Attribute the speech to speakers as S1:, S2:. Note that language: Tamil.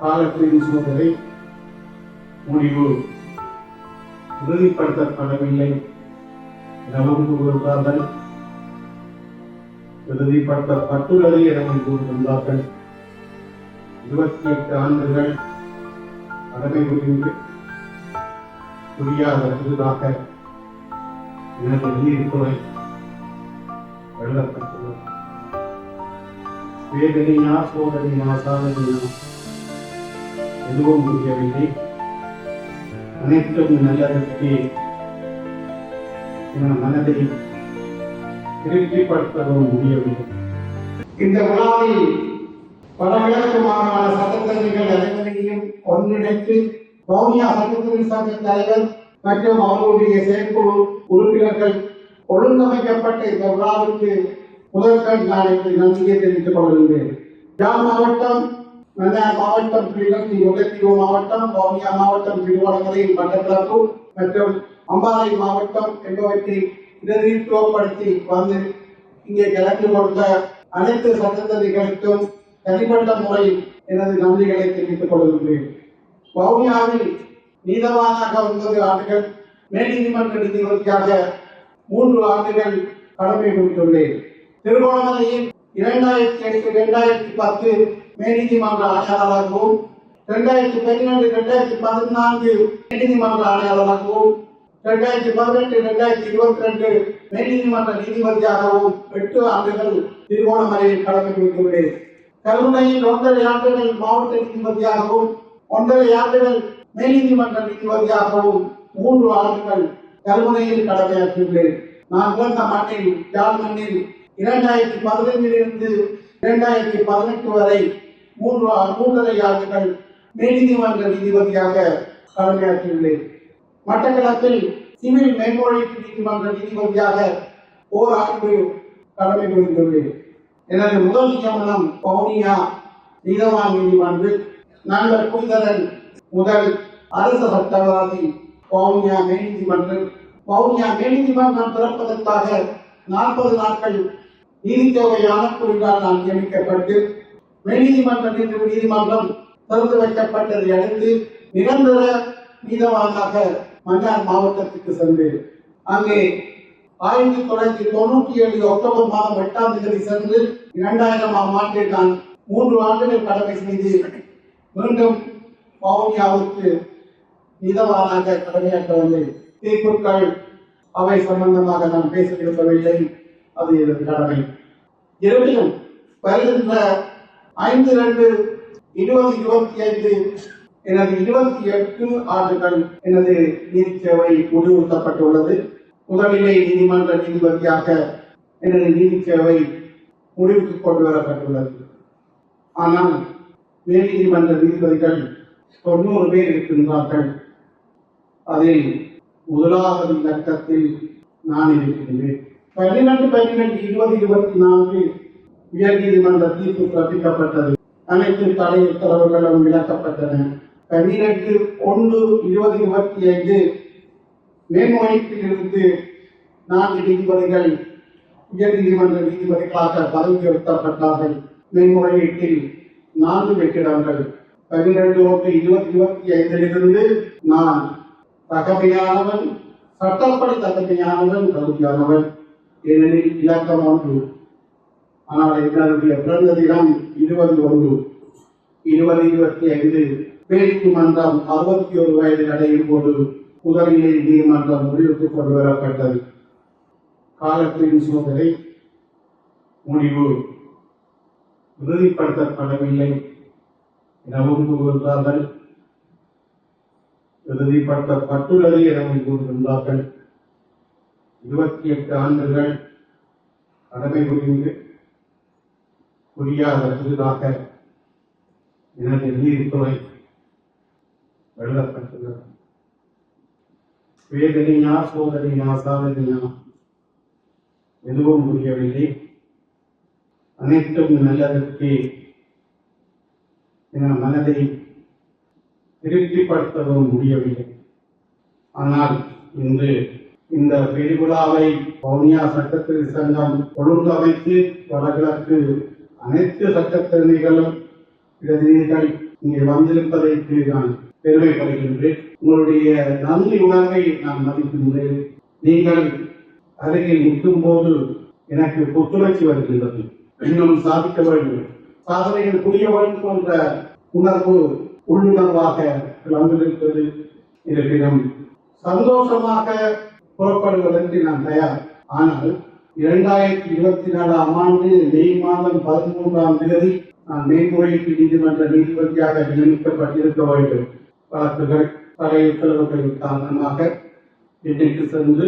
S1: காலத்தின் சோதனை முடிவு உறுதிப்படுத்தப்படவில்லை எனவும் கூறுகிறார்கள். உறுதிப்படுத்தப்பட்டுள்ளது எனவும் கூறுகின்றார்கள். 28 ஆண்டுகள் கடமை புரிந்து புரியாத புதிதாக எனது நீதித்துறை எழுதப்பட்டுள்ளது. வேதனையா சோதனையா சாதனையா எதுவும் புரியவில்லை. அனைத்தும் நல்லதற்கு என் மனதை திருப்திப்படுத்தவும் முடியவில்லை. இந்த விழாவில் வடகிழக்கு மாகாண சட்டத்தரணிகள் அனைவரையும் ஒன்றிணைத்து வவுனியா சட்டத்தரணி சங்க தலைவர் மற்றும் அவர்களுடைய செயற்குழு உறுப்பினர்கள் ஒழுங்கமைக்கப்பட்ட இந்த விழாவிற்கு முதற்கண் நான் நன்றியை தெரிவித்துக் கொள்கின்றேன். யாழ் மாவட்டம், மன்னார் மாவட்டம், கிளிநொச்சி, முல்லைத்தீவு மாவட்டம், வவுனியா மாவட்டம், திருவண்ணாமலை, மட்டக்களப்பு மற்றும் அம்பாறை மாவட்டம் என்பவற்றை பிரதிநிதித்துவப்படுத்தி வந்து இங்கே கலந்து கொண்ட அனைத்து சட்டத்தரணிகளுக்கும் தனிப்பட்ட முறையில் எனது நன்றிகளை தெரிவித்துக் கொள்கின்றேன். வவுனியாவில் நீதவானாக 9 ஆண்டுகள், மேல்நீதிமன்ற நீதிபதியாக 3 ஆண்டுகள் கடமை புரிந்துள்ளேன். திருகோணமலையில் 2008-2010 மேல்நீதிமன்ற ஆணையாளராகவும் 2012-2014 மேல்நீதிமன்ற ஆணையாளராகவும் 2018-2022 மேல்நீதிமன்ற நீதிபதியாகவும் 8 ஆண்டுகள் திருகோணமலையில் கடமை புரிந்துள்ளேன். கல்முனையில் 1.5 ஆண்டுகள் மாவட்ட நீதிபதியாகவும் 1.5 ஆண்டுகள் மேல்நீதிமன்ற நீதிபதியாகவும் 3 ஆண்டுகள் கல்முனையில் கடமையாற்றியுள்ளேன். நான் பிறந்த மண்ணில், யாழ் மண்ணில் 2015 2018 வரை 3.5 ஆண்டுகள் மேல்நீதிமன்ற நீதிபதியாக கடமையாற்றியுள்ளேன். மட்டக்களப்பில் சிவில் மேல்முறையீட்டு நீதிமன்ற நீதிபதியாக 1 ஆண்டு கடமை புரிந்துள்ளேன். எனது முதல் நியமனம் வவுனியா நீதவான் நீதிமன்றில். நண்பர் புனிதரன் முதல் அரசு சட்டவாதி வவுனியா மேல்நீதிமன்றம். வவுனியா மேல்நீதிமன்றம் திறப்பதற்காக 40 நாட்கள் நீதித்தேவை ஆணைக்குழுவால் நான் நியமிக்கப்பட்டு மேல்நீதிமன்ற நீதிமன்றம் திறந்து வைக்கப்பட்டதை அடுத்து நிரந்தர நீதவானாக மன்னார் மாவட்டத்திற்கு சென்றேன். அங்கே 1997 அக்டோபர் மாதம் 8ஆம் தேதி சென்று 2000ஆம் ஆண்டில் நான் 3 ஆண்டுகள் கடமை செய்து மீண்டும் வவுனியாவுக்கு நீதவானாக கடமையாற்ற வந்தேன். தீர்ப்புகள் அவை சம்பந்தமாக நான் பேச விரும்பவில்லை, அது எனது கடமை. இருப்பினும் வருகின்ற 5/2/2025 எனது 28 ஆண்டுகள் எனது நீதி சேவை முடிவுறுத்தப்பட்டுள்ளது. முதல்நிலை நீதிமன்ற நீதிபதியாக எனது நீதி சேவை முடிவுக்கு கொண்டு வரப்பட்டுள்ளது. ஆனால் மேல் நீதிமன்ற நீதிபதிகள் 90 பேர் இருக்கின்றார்கள். அதில் முதலாவது இலக்கத்தில் நான் இருக்கின்றேன். 12/12/2024 உயர் நீதிமன்ற தீர்ப்பு பிறப்பிக்கப்பட்டது. அனைத்து தடை உத்தரவுகளும் விளக்கப்பட்டன. 12/1/2025 மேன்முறையீட்டிலிருந்து 4 நீதிபதிகள் உயர் நீதிமன்ற நீதிபதிகளாக பதவி உயர்த்தப்பட்டார்கள். மேன்முறையீட்டில் 4 வெற்றிடங்கள். 12/1/2025 நான் தகமையானவன், சட்டப்படி தகமையானவன், தகுதியானவன், ஏனெனில் இலக்கம் 1. ஆனால் என்னுடைய பிறந்த தினம் 20/1/2025 மேல்நீதிமன்றம் 61 வயது அடையும் போது முதல்நிலை நீதிமன்றம் முடிவுக்கு கொண்டு வரப்பட்டது. காலத்தின் சோதனை முடிவு உறுதிப்படுத்தப்படவில்லை எனவும் கூறுகிறார்கள். உறுதிப்படுத்தப்பட்டுள்ளது எனவும் கூறுகின்றார்கள். 28 ஆண்டுகள் கடமை புரிந்து புரியாத புதிதாக எனது நீதித்துறை எழுதப்பட்டுள்ளது. வேதனையா சோதனையா சாதனையா எதுவும் புரியவில்லை. அனைத்தும் நல்லதற்கு என் மனதை திருப்திப்படுத்தவும் முடியவில்லை. ஆனால் இன்று இந்த பெருவிழாவை வவுனியா சட்டத்தரணி சங்கம் ஒழுங்கமைத்து வடகிழக்கு அனைத்து சட்டத்தரணிகளும் பிரதிநிதிகள் இங்கே வந்திருப்பதற்கு நான் பெருமைப்படுகின்றேன். உங்களுடைய நன்றி உணர்வை நான் மதிக்கின்றேன். நீங்கள் அருகில் நிற்கும் போது எனக்கு புத்துணர்ச்சி வருகின்றது. இன்னும் சாதிக்க வேண்டும், சாதனைகள் புரிய வேண்டும் என்ற உணர்வு உள்ளுணர்வாக வந்திருக்கிறது. இருப்பினும் சந்தோஷமாக புறப்படுவதற்கு நான் தயார். ஆனால் 2024 ஆண்டு மே மாதம் 13ஆம் தேதி நான் மேல்முறையீட்டு நீதிமன்ற நீதிபதியாக நியமிக்கப்பட்டிருக்க வேண்டும். வழக்குகள் தடை உத்தரவுகளின் காரணமாக வீட்டிற்கு சென்று